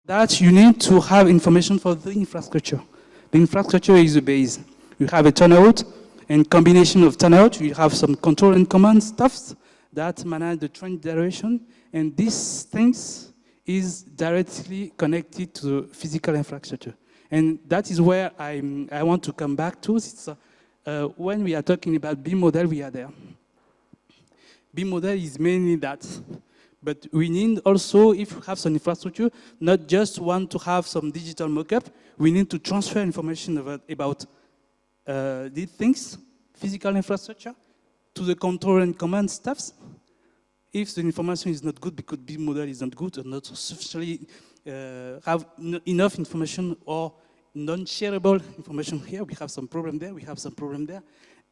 That you need to have information for the infrastructure. The infrastructure is the base. You have a turnout, and combination of turnout, you have some control and command stuffs that manage the trend direction, and these things is directly connected to the physical infrastructure. And that is where I want to come back to. It's, when we are talking about BIM model, we are there. BIM model is mainly that. But we need also, if we have some infrastructure, not just want to have some digital mockup, we need to transfer information about these things, physical infrastructure, to the control and command stuffs. If the information is not good because BIM model is not good or not sufficiently have enough information or non-shareable information here, we have some problem there, we have some problem there.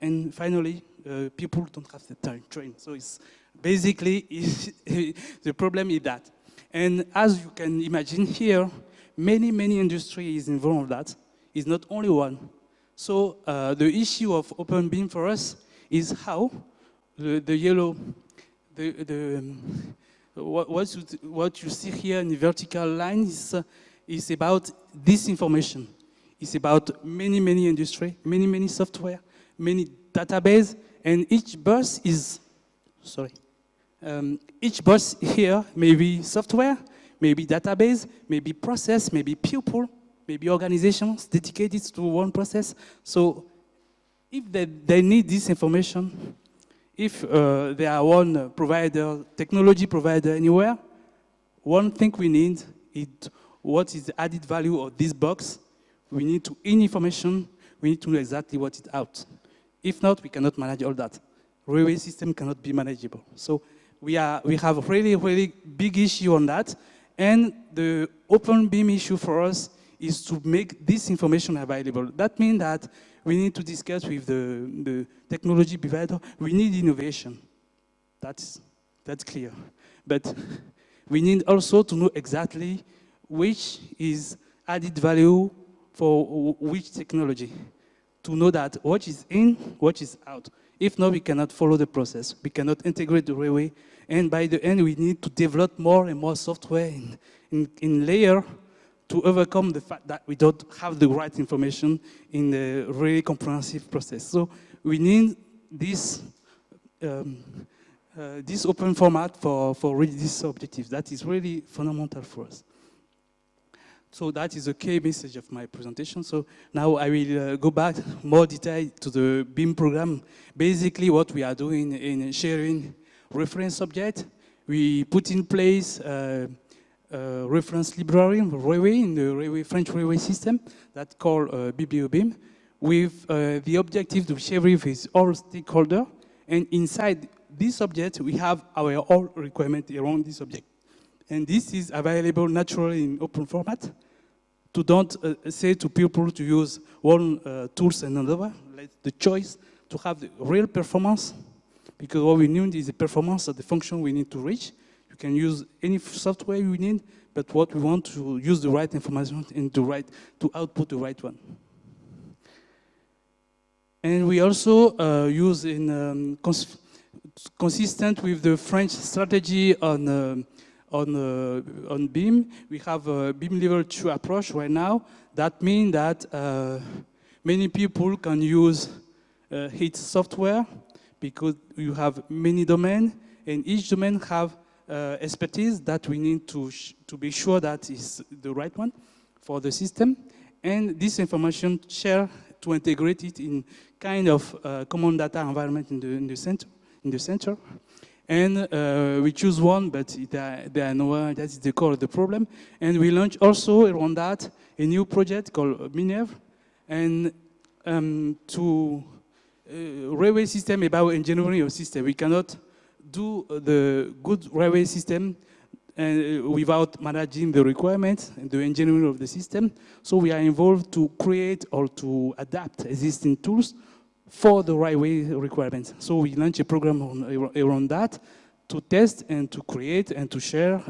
And finally, people don't have the time train. So it's basically, the problem is that. And as you can imagine here, many industries involved in that. It's not only one. So the issue of open BIM for us is how the yellow, what you see here in the vertical line is about this information. It's about many industry, many software, many database, and each bus is, each bus here may be software, maybe database, maybe process, maybe people, maybe organizations dedicated to one process. So if they need this information, if they are one provider, technology provider anywhere, one thing we need is what is the added value of this box. We need to in information, we need to know exactly what is out. If not, we cannot manage all that. Railway system cannot be manageable. So we have a really big issue on that. And the open BIM issue for us is to make this information available. That means that we need to discuss with the technology provider. We need innovation. That's clear. But we need also to know exactly which is added value for which technology. To know that what is in, what is out. If not, we cannot follow the process. We cannot integrate the railway. And by the end, we need to develop more and more software in layer to overcome the fact that we don't have the right information in the really comprehensive process. So we need this open format for really this objective. That is really fundamental for us. So that is the key message of my presentation. So now I will go back more detail to the BIM program. Basically what we are doing in sharing reference object, we put in place reference library of railway in the French railway system that's called IBO BIM, with the objective to share with all stakeholders. And inside this object, we have our own requirement around this object. And this is available naturally in open format. To don't say to people to use one tools and another, let the choice to have the real performance, because what we need is the performance of the function we need to reach. You can use any software you need, but what we want to use the right information and to output the right one. And we also use in consistent with the French strategy on BIM. We have a BIM level 2 approach right now. That means that many people can use HIT software because you have many domains, and each domain have expertise that we need to be sure that is the right one for the system. And this information share to integrate it in kind of common data environment in the center. And we choose one, but there are no, that is the core of the problem. And we launch also around that a new project called Minerve, and to railway system about engineering of system. We cannot do the good railway system without managing the requirements and the engineering of the system. So we are involved to create or to adapt existing tools for the railway requirements. So we launch a program around that to test and to create and to share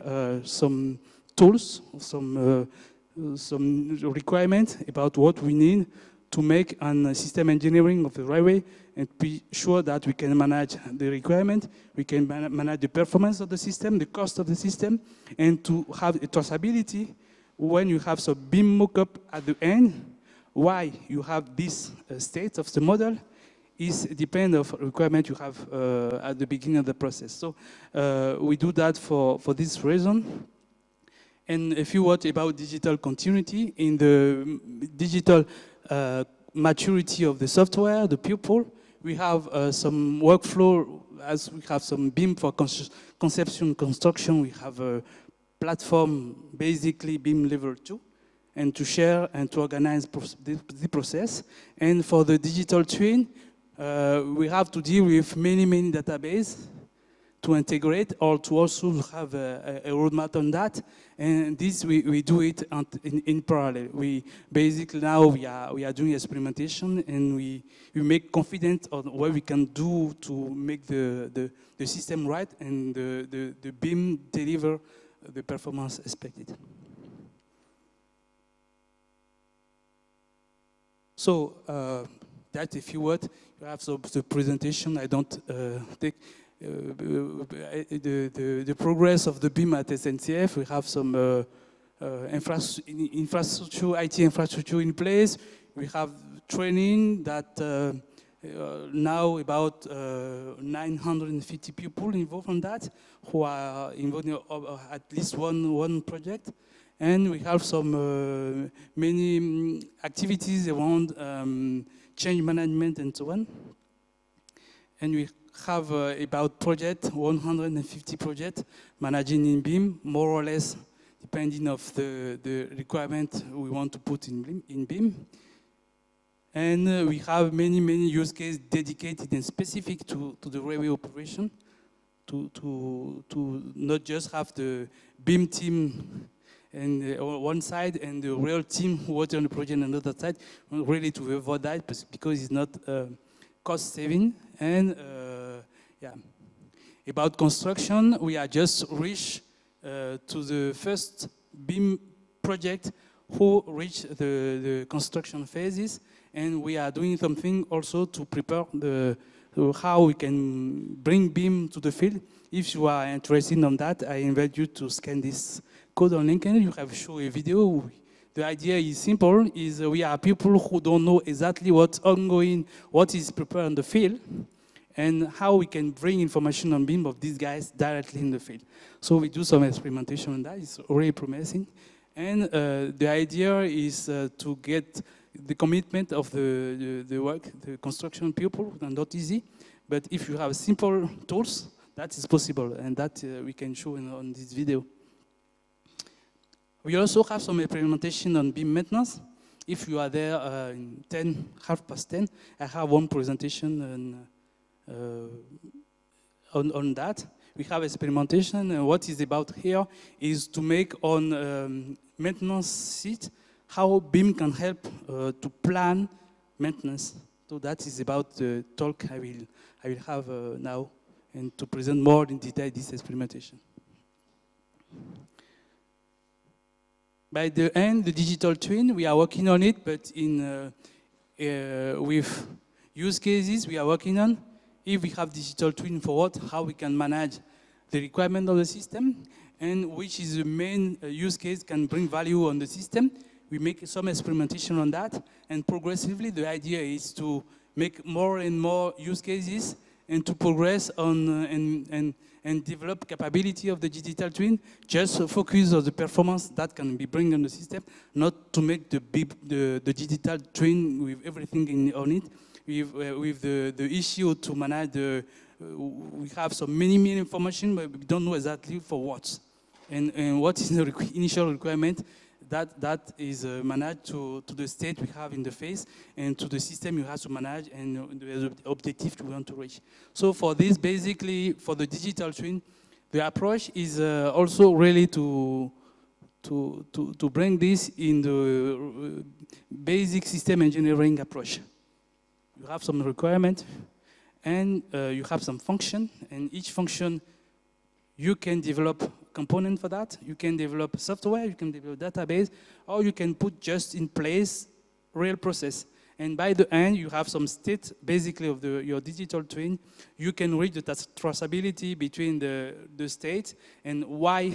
some tools, some requirements about what we need to make a system engineering of the railway and be sure that we can manage the requirement, we can manage the performance of the system, the cost of the system, and to have a traceability when you have some BIM mockup at the end, why you have this state of the model is depend of requirement you have at the beginning of the process. So we do that for this reason. And a few words about digital continuity. In the digital maturity of the software, the people, we have some workflow, as we have some BIM for conception, construction, we have a platform, basically BIM level 2, and to share and to organize the process. And for the digital twin, we have to deal with many databases to integrate or to also have a roadmap on that. And this we do it in parallel. We basically now we are doing experimentation, and we make confidence on what we can do to make the system right and the BIM deliver the performance expected. So that's a few words. You have the presentation. I don't take the progress of the BIM at SNCF. We have some infrastructure, IT infrastructure in place. We have training that now about 950 people involved in that, who are involved in at least one project. And we have some many activities around change management and so on. And we have about 150 projects managing in BIM, more or less, depending of the requirement we want to put in BIM. And we have many use cases dedicated and specific to the railway operation, to not just have the BIM team and on one side and the real team who works on the project on the other side, really to avoid that because it's not cost saving. And yeah, about construction, we are just reached to the first BIM project who reached the construction phases, and we are doing something also to prepare how we can bring BIM to the field. If you are interested in that, I invite you to scan this code on LinkedIn. You have shown a video. The idea is simple, is we are people who don't know exactly what's ongoing, what is prepared on the field, and how we can bring information on BIM of these guys directly in the field. So we do some experimentation on that. It's really promising. And the idea is to get the commitment of the work, the construction people, not easy. But if you have simple tools, that is possible, and that we can show on this video. We also have some implementation on BIM maintenance. If you are there in 10:30, I have one presentation on that. We have experimentation, and what is about here is to make on maintenance sheet how BIM can help to plan maintenance. So that is about the talk I will have now, and to present more in detail this experimentation. By the end, the digital twin, we are working on it, but with use cases we are working on. If we have digital twin for what, how we can manage the requirement of the system, and which is the main use case can bring value on the system. We make some experimentation on that, and progressively the idea is to make more and more use cases and to progress on and develop capability of the digital twin, just focus on the performance that can be bring on the system, not to make the digital twin with everything on it, with the issue to manage we have so many information, but we don't know exactly for what. And what is the initial requirement that is managed to the state we have in the phase and to the system you have to manage and the objective we want to reach. So for this, basically, for the digital twin, the approach is also really to bring this in the basic system engineering approach. You have some requirement and you have some function, and each function you can develop component for that, you can develop software, you can develop database, or you can put just in place real process. And by the end, you have some state, basically, of your digital twin. You can read the traceability between the state and why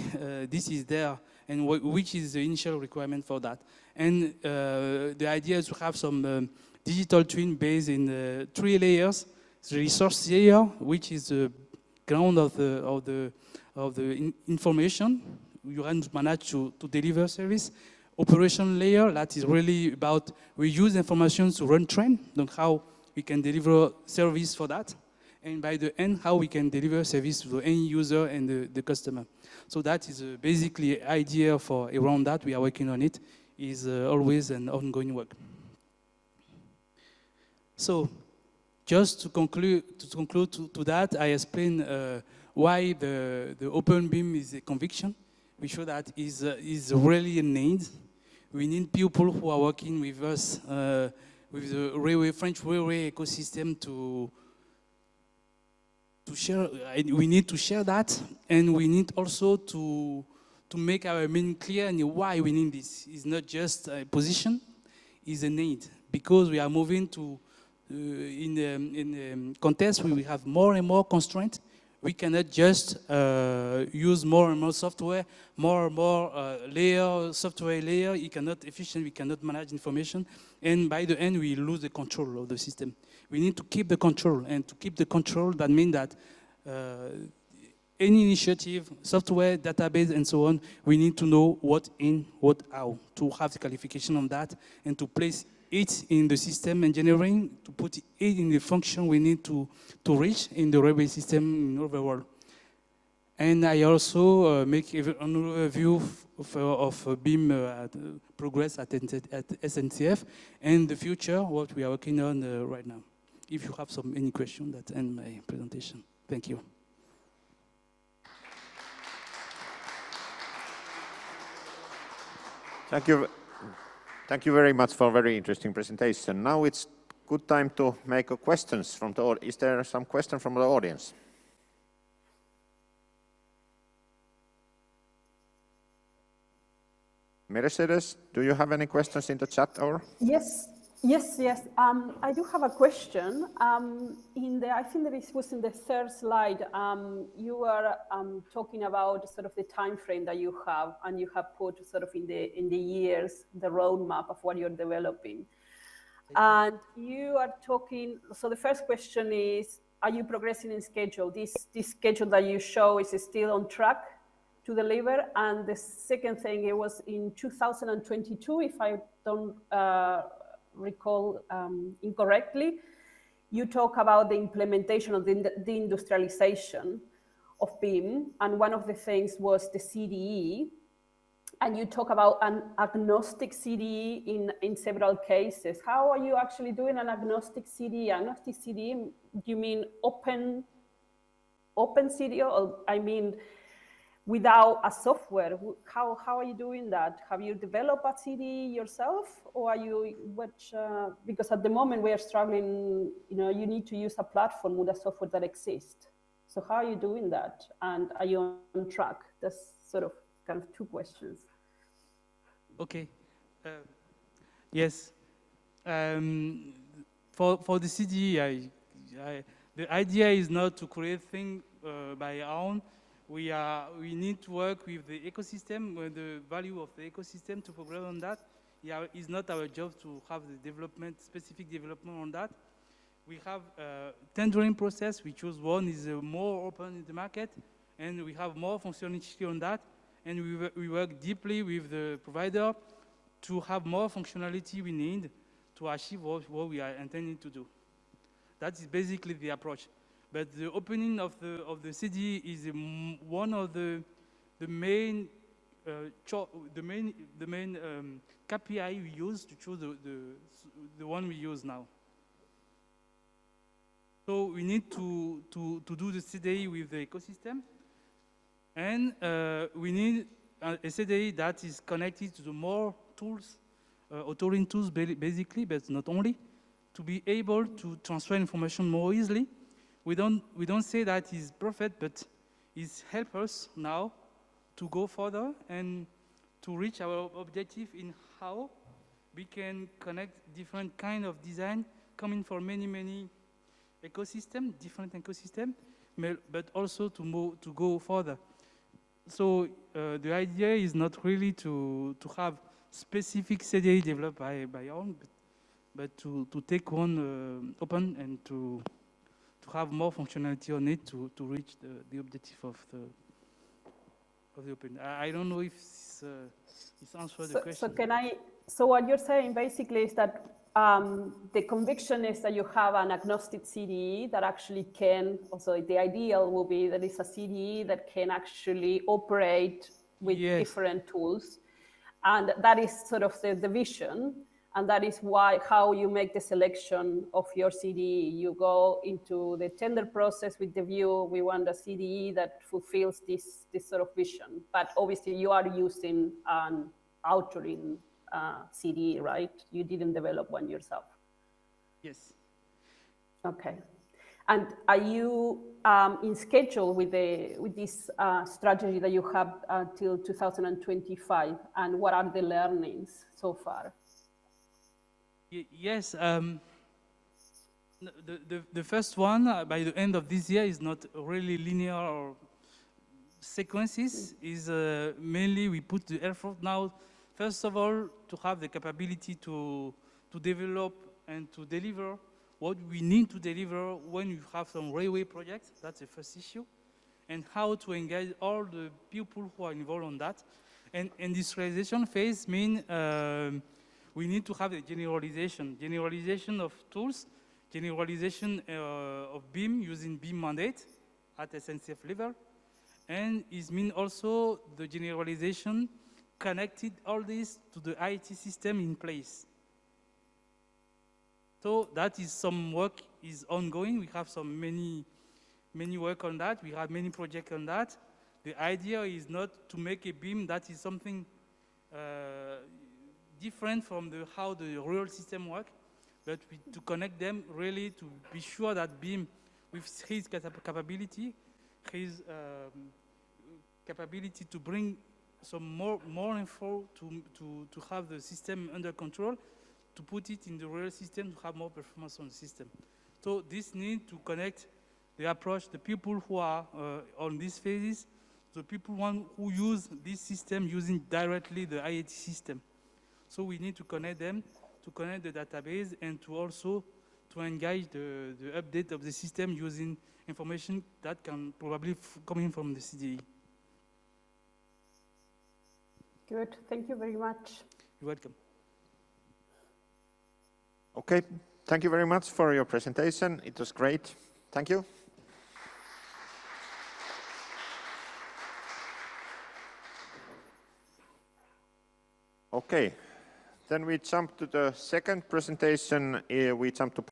this is there and which is the initial requirement for that. And the idea is to have some digital twin based in 3 layers. The resource layer, which is the ground of the information you want to manage to deliver service. Operation layer, that is really about we use information to run train, donc how we can deliver service for that. And by the end, how we can deliver service to the end user and the customer. So that is basically idea for around that. We are working on it. Is always an ongoing work. So just to conclude to that, I explain why the open BIM is a conviction. We show that is really a need. We need people who are working with us, with the French railway ecosystem to share. We need to share that, and we need also to make our meaning clear and why we need this. It's not just a position, it's a need. Because we are moving to, in a context where we have more and more constraints, we cannot just use more and more software, more and more software layer. It cannot efficient, we cannot manage information. And by the end, we lose the control of the system. We need to keep the control. And to keep the control, that means that any initiative, software, database, and so on, we need to know what in, what out, to have the qualification on that, and to place it in the system engineering, to put it in the function we need to reach in the railway system in all the world. And I also make an overview of BIM progress at SNCF and the future, what we are working on right now. If you have any question, that ends my presentation. Thank you. Thank you. Thank you very much for a very interesting presentation. Now it's good time to make questions from the audience. Is there some question from the audience? Mercedes, do you have any questions in the chat or? Yes. I do have a question. I think that it was in the third slide. You were talking about sort of the time frame that you have, and you have put sort of in the years the roadmap of what you're developing. And you are talking. So the first question is: are you progressing in schedule? This schedule that you show, is still on track to deliver? And the second thing, it was in 2022, if I don't recall incorrectly, you talk about the implementation of the industrialization of BIM, and one of the things was the CDE, and you talk about an agnostic CDE in several cases. How are you actually doing an agnostic CDE? Agnostic CDE, do you mean open CDE, or I mean without a software? How are you doing that? Have you developed a CD yourself, or are you because at the moment we are struggling, you need to use a platform with a software that exists. So how are you doing that? And are you on track? That's sort of kind of two questions. Okay. Yes. For the CD, the idea is not to create things by our own. We need to work with the ecosystem, with the value of the ecosystem to progress on that. It's not our job to have the specific development on that. We have a tendering process. We choose one is more open in the market, and we have more functionality on that. And we work deeply with the provider to have more functionality we need to achieve what we are intending to do. That is basically the approach. But the opening of the CD is one of the main KPI we use to choose the one we use now. So we need to do the CDI with the ecosystem, and we need a CDI that is connected to the more tools, authoring tools basically, but not only, to be able to transfer information more easily. We don't say that it's perfect, but it's help us now to go further and to reach our objective in how we can connect different kind of design coming from many different ecosystems, but also to go further. So the idea is not really to have specific CDI developed by own, but to take one open and to have more functionality on it to reach the objective of the open. I don't know if this answers the question. So what you're saying basically is that the conviction is that you have an agnostic CDE that actually can, also the ideal will be that it's a CDE that can actually operate with different tools. And that is sort of the vision. And that is how you make the selection of your CDE. You go into the tender process with the view, we want a CDE that fulfills this sort of vision. But obviously you are using an authoring CDE, right? You didn't develop one yourself. Yes. Okay. And are you in schedule with this strategy that you have till 2025? And what are the learnings so far? Yes. The first one, by the end of this year, is not really linear or sequences. Is mainly we put the effort now, first of all, to have the capability to develop and to deliver what we need to deliver when you have some railway projects. That's the first issue. And how to engage all the people who are involved on that. And industrialization phase means we need to have a generalization of tools, generalization of BIM using BIM mandate at SNCF level. And it means also the generalization connected all this to the IT system in place. So that is some work is ongoing. We have many work on that. We have many projects on that. The idea is not to make a BIM that is something different from how the real system works, but to connect them really to be sure that BIM, with his capability, his capability to bring some more info to have the system under control, to put it in the real system to have more performance on the system. So this need to connect the approach, the people who are on these phases, the people who use this system using directly the IAT system. So we need to connect them, to connect the database, and to also to engage the update of the system using information that can probably coming from the CDE. Good, thank you very much. You're welcome. Okay, thank you very much for your presentation. It was great. Thank you. Okay, then we jump to the second presentation. We jump to